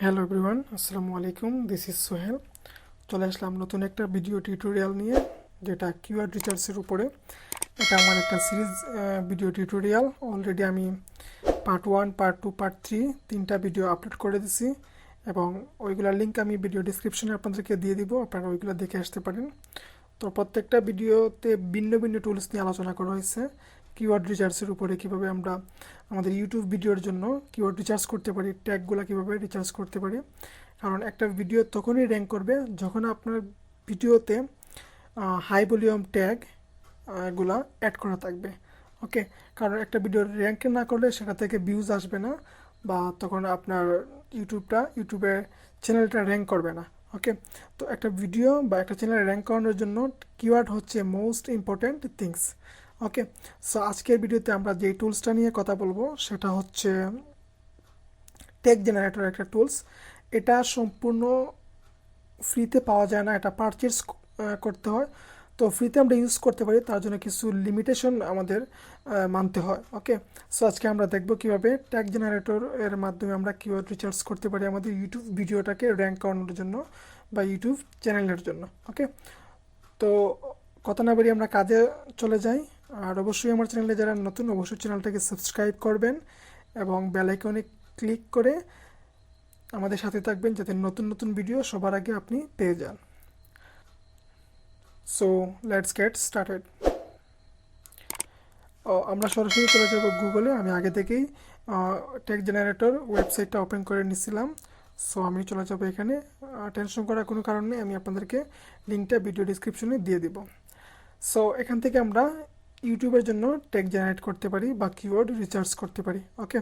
Hello everyone, আসসালামু আলাইকুম। This is Sohel. চলে আসলাম নতুন একটা ভিডিও টিউটোরিয়াল নিয়ে, যেটা কিওয়ার্ড রিসার্চের উপরে। এটা আমার একটা সিরিজ ভিডিও টিউটোরিয়াল। অলরেডি আমি পার্ট 1, পার্ট 2, পার্ট 3 তিনটা ভিডিও আপলোড করে দিছি, এবং ওইগুলোর লিঙ্ক আমি ভিডিও ডিসক্রিপশনে আপনাদেরকে দিয়ে দিব, আপনারা ওইগুলো দেখে আসতে পারেন। তো প্রত্যেকটা ভিডিওতে ভিন্ন ভিন্ন টুলস নিয়ে আলোচনা করা হয়েছে। কিওয়ার্ড রিসার্চের উপরে কিভাবে আমরা আমাদের ইউটিউব ভিডিওর জন্য কিওয়ার্ড রিসার্চ করতে পারি, ট্যাগগুলো কিভাবে রিসার্চ করতে পারি। কারণ একটা ভিডিও তখনই র্যাঙ্ক করবে যখন আপনার ভিডিওতে হাই ভলিউম ট্যাগ গুলা অ্যাড করা থাকবে। ওকে, কারণ একটা ভিডিও র্যাঙ্ক না করলে সেটা থেকে ভিউজ আসবে না, বা তখন আপনার ইউটিউবের চ্যানেলটা র্যাঙ্ক করবে না। ওকে, তো একটা ভিডিও বা একটা চ্যানেল র্যাঙ্ক করানোর জন্য কিওয়ার্ড হচ্ছে মোস্ট ইম্পর্ট্যান্ট থিংস। ওকে, সো আজকের ভিডিওতে আমরা যে টুলসটা নিয়ে কথা বলবো সেটা হচ্ছে ট্যাগ জেনারেটর, একটা টুলস। এটা সম্পূর্ণ ফ্রিতে পাওয়া যায় না, এটা পারচেস করতে হয়। তো ফ্রিতে আমরা ইউজ করতে পারি, তার জন্য কিছু লিমিটেশন আমাদের মানতে হয়। ওকে, সো আজকে আমরা দেখব কিভাবে ট্যাগ জেনারেটর এর মাধ্যমে আমরা কিওয়ার্ড রিসার্চ করতে পারি আমাদের ইউটিউব ভিডিওটাকে র্যাঙ্ক করানোর জন্য বা ইউটিউব চ্যানেলের জন্য। ওকে, তো কথা না বাড়িয়ে আমরা কাজে চলে যাই। আর অবশ্যই আমার চ্যানেলে যারা নতুন, অবশ্যই চ্যানেলটাকে সাবস্ক্রাইব করবেন এবং বেল আইকনে ক্লিক করে আমাদের সাথে থাকবেন, যাতে নতুন নতুন ভিডিও সবার আগে আপনি পেয়ে যান। So let's get started. আমরা সরাসরি চলে যাব গুগলে। আমি আগে থেকেই ট্যাগ জেনারেটর ওয়েবসাইটটা ওপেন করে নিছিলাম। সো আমি চলে যাব এখানে। টেনশন করার কোনো কারণ নেই, আমি আপনাদেরকে লিঙ্কটা ভিডিও ডিসক্রিপশনে দিয়ে দিব। সো এখান থেকে আমরা ইউটিউবের জন্য ট্যাগ জেনারেট করতে পারি বা কিওয়ার্ড রিসার্চ করতে পারি। ওকে,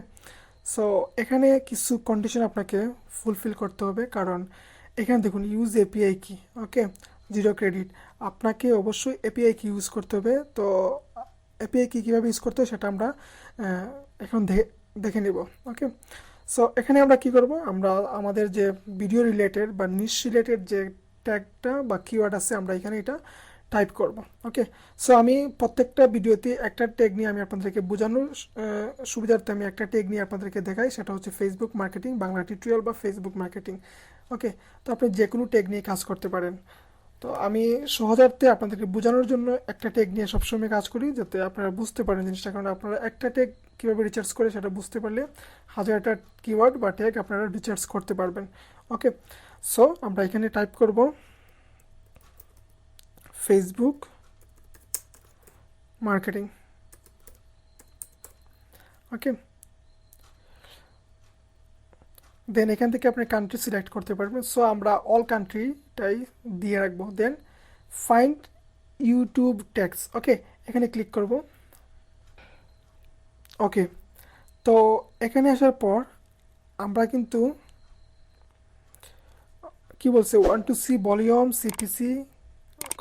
সো এখানে কিছু কন্ডিশন আপনাকে ফুলফিল করতে হবে, কারণ এখানে দেখুন ইউজ এপিআই কি। ওকে, জিরো ক্রেডিট। আপনাকে অবশ্যই এপিআই কি ইউজ করতে হবে। তো এপিআই কি কীভাবে ইউজ করতে হয় সেটা আমরা এখন দেখে নেব। ওকে, সো এখানে আমরা কি করব, আমরা আমাদের যে ভিডিও রিলেটেড বা নিশ রিলেটেড যে ট্যাগটা বা কিওয়ার্ড আছে, আমরা এখানে এটা টাইপ করব। ওকে, সো আমি প্রত্যেকটা ভিডিওতে একটা ট্যাগ নিয়ে আমি আপনাদেরকে বোঝানোর সুবিধার্থে আমি একটা ট্যাগ নিয়ে আপনাদেরকে দেখাই, সেটা হচ্ছে ফেসবুক মার্কেটিং বাংলা টিউটোরিয়াল বা ফেসবুক মার্কেটিং। ওকে, তো আপনি যে কোনো ট্যাগ নিয়ে কাজ করতে পারেন। তো আমি সহজার্থে আপনাদেরকে বোঝানোর জন্য একটা ট্যাগ নিয়ে সবসময় কাজ করি, যাতে আপনারা বুঝতে পারেন জিনিসটা। কারণ আপনারা একটা ট্যাগ কীভাবে রিসার্চ করে সেটা বুঝতে পারলে হাজারটা কিওয়ার্ড বা ট্যাগ আপনারা রিসার্চ করতে পারবেন। ওকে, সো আমরা এখানে টাইপ করব ফেসবুক মার্কেটিং। ওকে, দেন এখান থেকে আপনি কান্ট্রি সিলেক্ট করতে পারবেন। সো আমরা অল কান্ট্রিটাই দিয়ে রাখবো। Then find YouTube tags. Okay, এখানে ক্লিক করব। ওকে, তো এখানে আসার পর আমরা কিন্তু কি বলছে, 1 to 3 volume CPC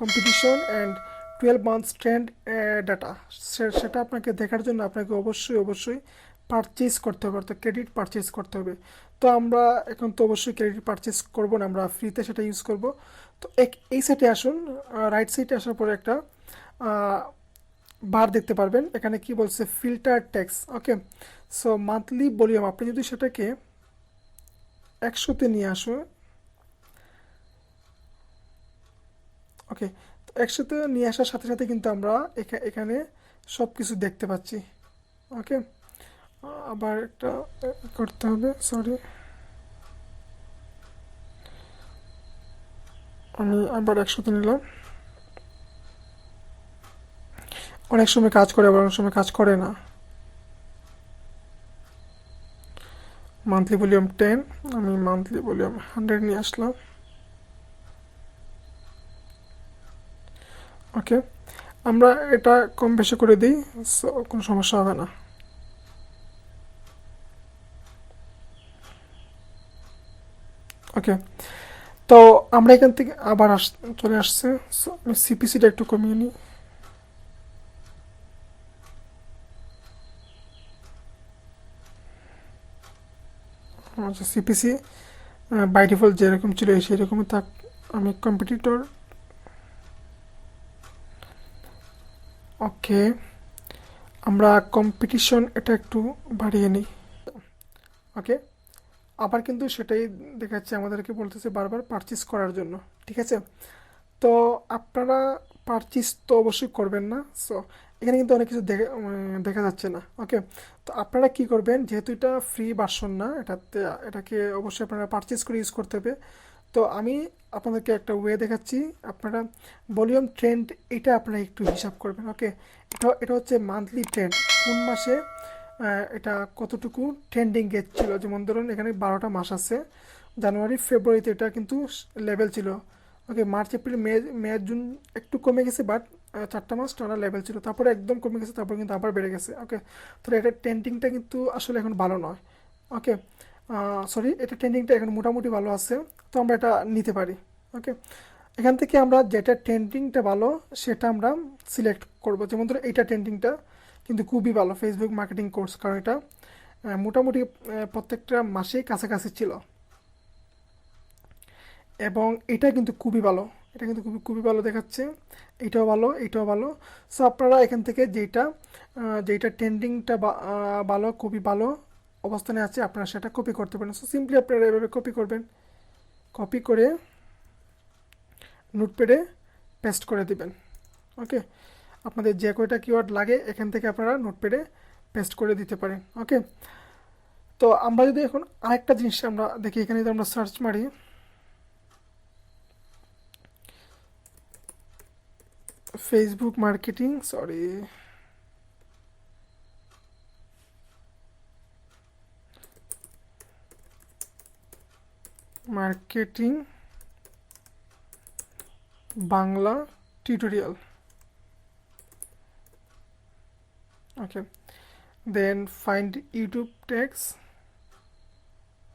competition and 12 months trend data, সেটা আপনাকে দেখার জন্য আপনাকে অবশ্যই পারচেস করতে হবে, অর্থাৎ ক্রেডিট পারচেস করতে হবে। তো আমরা এখন তো অবশ্যই ক্রেডিট পারচেস করবো না, আমরা ফ্রিতে সেটা ইউজ করব। তো এই সাইটে আসুন, রাইট সাইডে আসার পরে একটা বার দেখতে পারবেন। এখানে কি বলছে, ফিল্টার ট্যাক্স। ওকে, সো মান্থলি ভলিউম আপনি যদি সেটাকে 100-তে নিয়ে আসুন। ওকে, তো 100-তে নিয়ে আসার সাথে সাথে কিন্তু আমরা এখানে সব কিছু দেখতে পাচ্ছি। ওকে, আবার একটা করতে হবে, সরি, আমি আবার 100-তে নিলাম। অনেক সময় কাজ করে, আবার অনেক সময় কাজ করে না। মান্থলি ভলিউম 10, আমি মান্থলি ভলিউম 100 নিয়ে আসলাম। ওকে, আমরা এটা কম বেশি করে দিই, সো কোনো সমস্যা হবে না। ওকে, তো আমরা এখান থেকে আবার চলে আসছে। সো আমি সিপিসিটা একটু কমিয়ে নিই। আচ্ছা, সিপিসি বাই ডিফল্ট যেরকম ছিল সেরকমই থাক। আমি কম্পিটিটর। ওকে, আমরা কম্পিটিশন এটা একটু বাড়িয়ে নিই। ওকে, আবার কিন্তু সেটাই দেখাচ্ছে, আমাদেরকে বলতেছে বারবার পারচেস করার জন্য। ঠিক আছে, তো আপনারা পারচেস তো অবশ্যই করবেন না। সো এখানে কিন্তু অনেক কিছু দেখা যাচ্ছে না। ওকে, তো আপনারা কি করবেন, যেহেতু এটা ফ্রি ভার্সন না, এটাকে অবশ্যই আপনারা পারচেস করে ইউজ করতে হবে। তো আমি আপনাদেরকে একটা ওয়ে দেখাচ্ছি। আপনারা ভলিউম ট্রেন্ড এটা আপনারা একটু হিসাব করবেন। ওকে, এটা হচ্ছে মান্থলি ট্রেন্ড, কোন মাসে এটা কতটুকু ট্রেন্ডিং গেছিল। যেমন ধরুন এখানে 12টা মাস আছে, জানুয়ারি ফেব্রুয়ারিতে এটা কিন্তু লেভেল ছিল। Okay, March April May May June একটু কমে গেছে, বাট 4টা মাস টানা লেভেল ছিল, তারপরে একদম কমে গেছে, তারপর কিন্তু আবার বেড়ে গেছে। ওকে, তো এটা ট্রেন্ডিংটা কিন্তু আসলে এখন ভালো নয়। ওকে, সরি, এটা ট্রেন্ডিংটা এখন মোটামুটি ভালো আছে, তো আমরা এটা নিতে পারি। ওকে, এখান থেকে আমরা যেটা ট্রেন্ডিংটা ভালো সেটা আমরা সিলেক্ট করব। যেমন ধরো এইটা ট্রেন্ডিংটা কিন্তু খুবই ভালো, ফেসবুক মার্কেটিং কোর্স, কারণ এটা মোটামুটি প্রত্যেকটা মাসেই কাছাকাছি ছিল, এবং এটা কিন্তু খুবই ভালো, এটা কিন্তু খুবই ভালো দেখাচ্ছে। এটাও ভালো, এটাও ভালো। সো আপনারা এখান থেকে যেটা ট্রেন্ডিংটা ভালো, খুবই ভালো অবস্থানে আছে, আপনারা সেটা কপি করতে পারেন। সো সিম্পলি আপনারা এভাবে কপি করবেন, কপি করে নোটপ্যাডে পেস্ট করে দিবেন। ওকে, আপনাদের যে কয়টা কিওয়ার্ড লাগে এখান থেকে আপনারা নোটপ্যাডে পেস্ট করে দিতে পারেন। ওকে, তো আমরা যদি এখন আরেকটা জিনিস আমরা দেখি, এখানে যদি আমরা সার্চ মারি Facebook marketing, sorry, marketing Bangla tutorial. Okay, then find YouTube tags,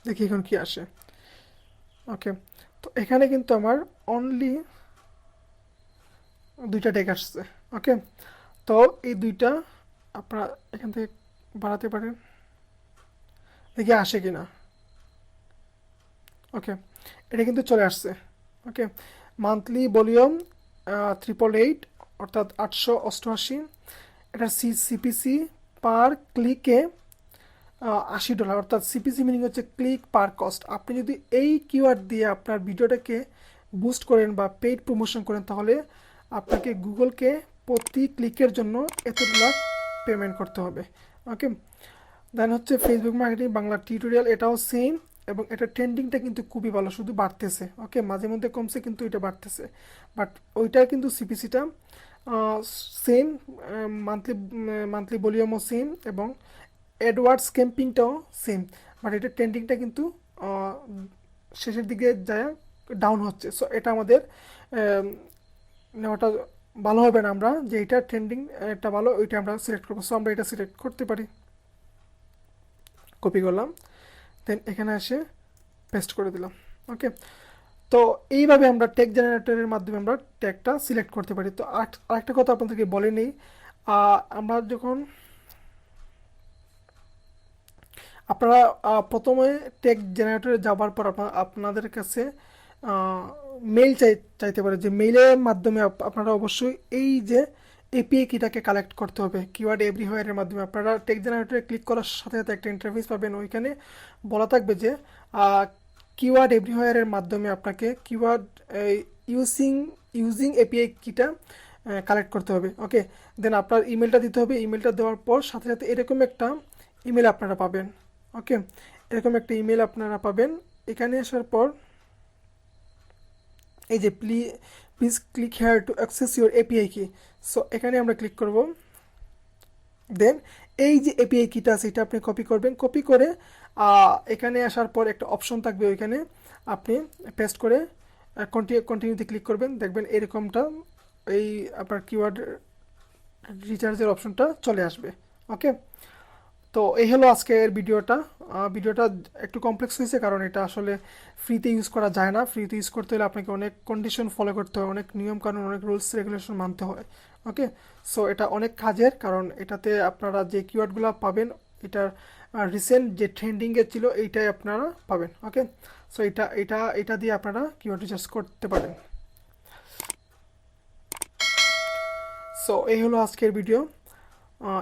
দেখি এখন কি আসে। ওকে, তো এখানে কিন্তু আমার অনলি 2টা ট্যাগ আসছে। ওকে, তো এই 2টা আপনারা এখান থেকে বাড়াতে পারেন, দেখি আসে কি না। ওকে, এটা কিন্তু চলে আসছে। ওকে, মান্থলি ভলিউম 888, অর্থাৎ 888। এটার সিপিসি পার ক্লিকে $80, অর্থাৎ সিপিসি মিনিং হচ্ছে ক্লিক পার কস্ট। আপনি যদি এই কিওয়ার্ড দিয়ে আপনার ভিডিওটাকে বুস্ট করেন বা পেইড প্রমোশন করেন, তাহলে আপনাকে গুগলকে প্রতি ক্লিকের জন্য $এতগুলো পেমেন্ট করতে হবে। ওকে, দেন হচ্ছে ফেসবুক মার্কেটিং বাংলা টিউটোরিয়াল, এটাও সেম, এবং এটা ট্রেন্ডিংটা কিন্তু খুবই ভালো, শুধু বাড়তেছে। ওকে, মাঝে মধ্যে কমছে কিন্তু এটা বাড়তেছে, বাট ওইটার কিন্তু সিপিসিটা সেম, মান্থলি ভলিউমও সেম, এবং অ্যাডওয়ার্ডস ক্যাম্পিংটাও সেম, বাট এটা ট্রেন্ডিংটা কিন্তু শেষের দিকে যায় ডাউন হচ্ছে। সো এটা আমাদের নেওয়াটা ভালো হবে না, আমরা যে এটা ট্রেন্ডিং এটা ভালো ওইটা আমরা সিলেক্ট করবো। সো আমরা এটা সিলেক্ট করতে পারি, কপি করলাম, দেন এখানে এসে পেস্ট করে দিলাম। ওকে, তো এইভাবে আমরা ট্যাগ জেনারেটরের মাধ্যমে আমরা ট্যাগটা সিলেক্ট করতে পারি। তো আরেকটা কথা আপনাদেরকে বলে নিই, আমরা যখন আপনারা প্রথমে ট্যাগ জেনারেটরে যাবার পর আপনাদের কাছে মেইল চাইতে পারে, যে মেইলের মাধ্যমে আপনারা অবশ্যই এই যে এপিআই কিটাকে কালেক্ট করতে হবে কিওয়ার্ড এভরিহোয়ারের মাধ্যমে। আপনারা ট্যাগ জেনারেটরে ক্লিক করার সাথে সাথে একটা ইন্টারফেস পাবেন, ওইখানে বলা থাকবে যে কিওয়ার্ড এভরিহোয়ারের মাধ্যমে আপনাকে কিওয়ার্ড ইউজিং এপিআই কিটা কালেক্ট করতে হবে। ওকে, দেন আপনার ইমেলটা দিতে হবে, ইমেলটা দেওয়ার পর সাথে সাথে এরকম একটা ইমেল আপনারা পাবেন। ওকে, এরকম একটা ইমেল আপনারা পাবেন। এখানে আসার পর এই যে please click here to access your API কি, সো এখানে আমরা ক্লিক করব। দেন এই যে এপিআই কিটা আছে এটা আপনি কপি করবেন, কপি করে এখানে আসার পর একটা অপশন থাকবে, ওইখানে আপনি পেস্ট করে কন্টিনিউতে ক্লিক করবেন, দেখবেন এরকমটা এই আপনার কিওয়ার্ড রিচার্জের অপশনটা চলে আসবে। ওকে, তো এই হলো আজকের ভিডিওটা একটু কমপ্লেক্স হয়েছে, কারণ এটা আসলে ফ্রিতে ইউজ করা যায় না। ফ্রিতে ইউজ করতে হলে আপনাকে অনেক কন্ডিশন ফলো করতে হয়, অনেক নিয়মকানুন, অনেক রুলস রেগুলেশন মানতে হয়। ওকে, সো এটা অনেক কাজের, কারণ এটাতে আপনারা যে কিওয়ার্ডগুলো পাবেন এটার রিসেন্ট যে ট্রেন্ডিংয়ে ছিল এইটাই আপনারা পাবেন। ওকে, সো এটা দিয়ে আপনারা কিওয়ার্ড রিসার্চ করতে পারেন। সো এই হলো আজকের ভিডিও,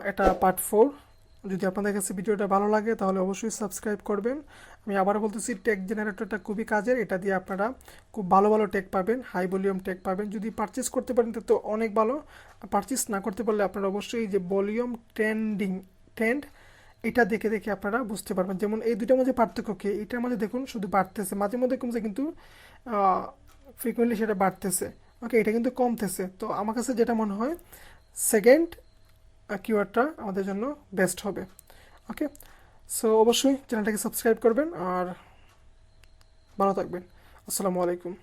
এটা পার্ট 4। যদি আপনাদের কাছে ভিডিওটা ভালো লাগে তাহলে অবশ্যই সাবস্ক্রাইব করবেন। আমি আবারও বলতেছি, ট্যাগ জেনারেটরটা খুবই কাজের। এটা দিয়ে আপনারা খুব ভালো ভালো ট্যাগ পাবেন, হাই ভলিউম ট্যাগ পাবেন। যদি পারচেস করতে পারেন তো অনেক ভালো। পারচেস না করতে পারলে আপনারা অবশ্যই এই যে ভলিউম ট্রেন্ড এটা দেখে দেখে আপনারা বুঝতে পারবেন। যেমন এই দুইটার মধ্যে পার্থক্য কি, এটার মধ্যে দেখুন শুধু বাড়তেছে, মাঝে মধ্যে কমছে, কিন্তু ফ্রিকুয়েন্টলি সেটা বাড়তেছে। ওকে, এটা কিন্তু কমতেছে। তো আমার কাছে যেটা মনে হয় সেকেন্ড কিওয়ার্ডটা আমাদের জন্য বেস্ট হবে। ওকে, সো অবশ্যই চ্যানেলটাকে সাবস্ক্রাইব করবেন আর ভালো থাকবেন। আসসালামু আলাইকুম।